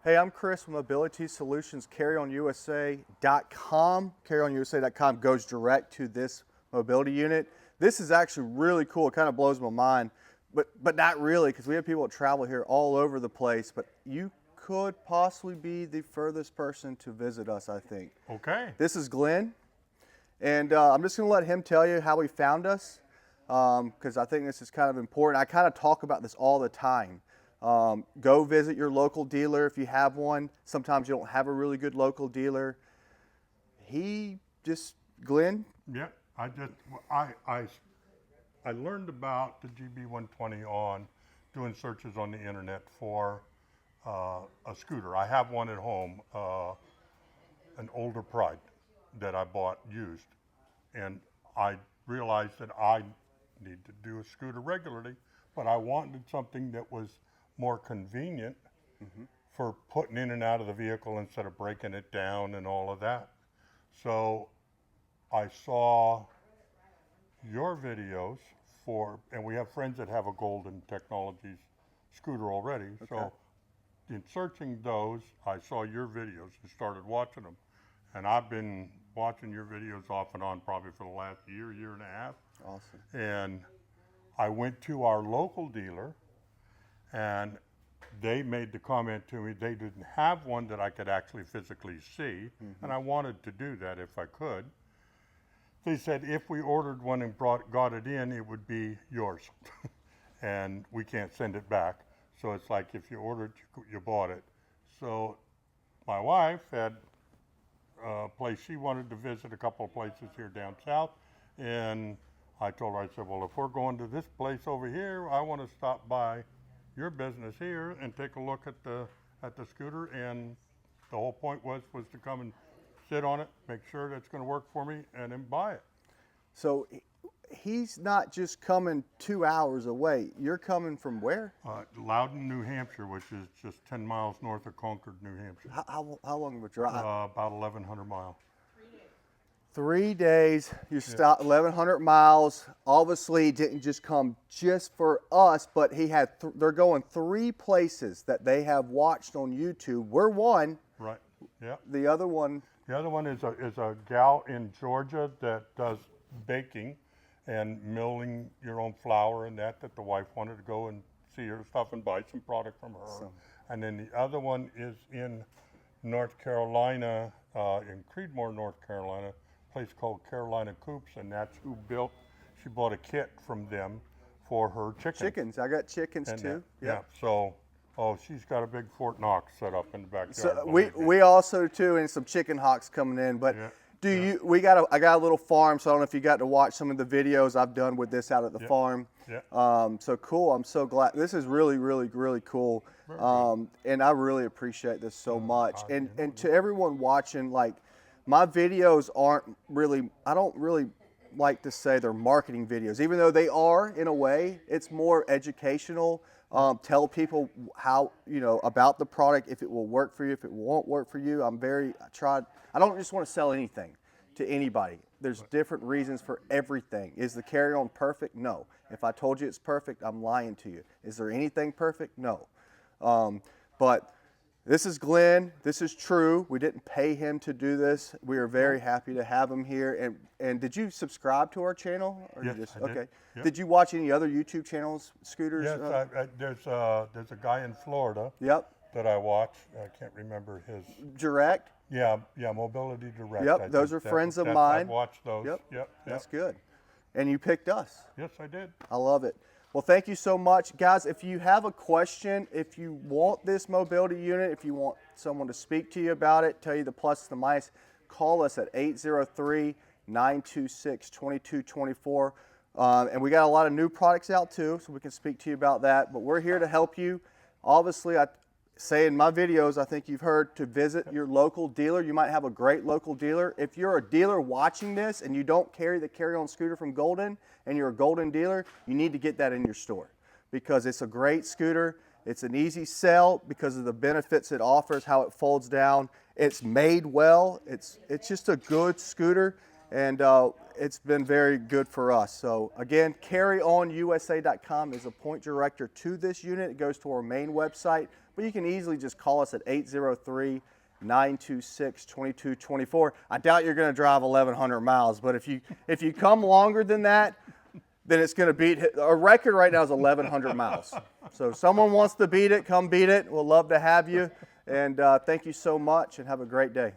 Hey, I'm Chris with Mobility Solutions, CarryonUSA.com. CarryonUSA.com goes direct to this mobility unit. This is actually really cool. It kind of blows my mind, but not really, because we have people that travel here all over the place, but you could possibly be the furthest person to visit us, I think. Okay. This is Glenn, and I'm just going to let him tell you how he found us, because I think this is kind of important. I kind of talk about this all the time. Go visit your local dealer if you have one. Sometimes you don't have a really good local dealer. Glenn? Yeah, I learned about the GB120 on doing searches on the internet for a scooter. I have one at home, an older Pride that I bought used, and I realized that I need to do a scooter regularly, but I wanted something that was more convenient for putting in and out of the vehicle instead of breaking it down and all of that. So I saw your videos and we have friends that have a Golden Technologies scooter already. Okay. So in searching those, I saw your videos and started watching them. And I've been watching your videos off and on probably for the last year and a half. Awesome. And I went to our local dealer, and they made the comment to me they didn't have one that I could actually physically see, and I wanted to do that if I could. They said if we ordered one and got it in, it would be yours, and we can't send it back. So it's like if you ordered, you bought it. So my wife had a place she wanted to visit, a couple of places here down south, and I told her, I said, well, if we're going to this place over here, I want to stop by your business here and take a look at the scooter. And the whole point was to come and sit on it, make sure that's going to work for me, and then buy it. So he's not just coming 2 hours away. You're coming from where? Loudon, New Hampshire, which is just 10 miles north of Concord, New Hampshire. How long of a drive? About 1,100 miles. 3 days, you stopped 1,100 miles. Obviously, didn't just come just for us, but he had. They're going 3 places that they have watched on YouTube. We're one. Right. Yeah. The other one. The other one is a gal in Georgia that does baking and milling your own flour and that the wife wanted to go and see her stuff and buy some product from her. Awesome. And then the other one is in North Carolina, in Creedmoor, North Carolina. Place called Carolina Coops, and that's who she bought a kit from them for her chickens. I got chickens too. Yeah. So, she's got a big Fort Knox set up in the backyard. So we also too, and some chicken hawks coming in. But I got a little farm, so I don't know if you got to watch some of the videos I've done with this out at the farm. Yeah. So cool. I'm so glad. This is really, really, really cool. And I really appreciate this so much. And to everyone watching, like, my videos I don't really like to say they're marketing videos, even though they are in a way. It's more educational. Tell people how, about the product, if it will work for you, if it won't work for you. I don't just want to sell anything to anybody. There's different reasons for everything. Is the Carryon perfect? No. If I told you it's perfect, I'm lying to you. Is there anything perfect? No. But this is Glenn. This is true. We didn't pay him to do this. We are very happy to have him here. And did you subscribe to our channel? Or yes, I did. Okay. Yep. Did you watch any other YouTube channels, scooters? Yes, there's a guy in Florida. Yep. That I watch. I can't remember his. Direct. Yeah, Mobility Direct. Yep, those are friends of mine. I've watched those. Yep. That's good. And you picked us. Yes, I did. I love it. Well, thank you so much. Guys, if you have a question, if you want this mobility unit, if you want someone to speak to you about it, tell you the plus and the minus, call us at 803-926-2224. And we got a lot of new products out too, so we can speak to you about that. But we're here to help you. Obviously, I say in my videos, I think you've heard to visit your local dealer. You might have a great local dealer. If you're a dealer watching this and you don't carry the Carryon scooter from Golden and you're a Golden dealer, you need to get that in your store because it's a great scooter. It's an easy sell because of the benefits it offers, how it folds down. It's made well. It's just a good scooter, and it's been very good for us. So again, CarryonUSA.com is a point director to this unit. It goes to our main website, but you can easily just call us at 803-926-2224. I doubt you're going to drive 1,100 miles, but if you come longer than that, then it's going to beat our record right now is 1,100 miles. So if someone wants to beat it, come beat it. We'll love to have you. And thank you so much, and have a great day.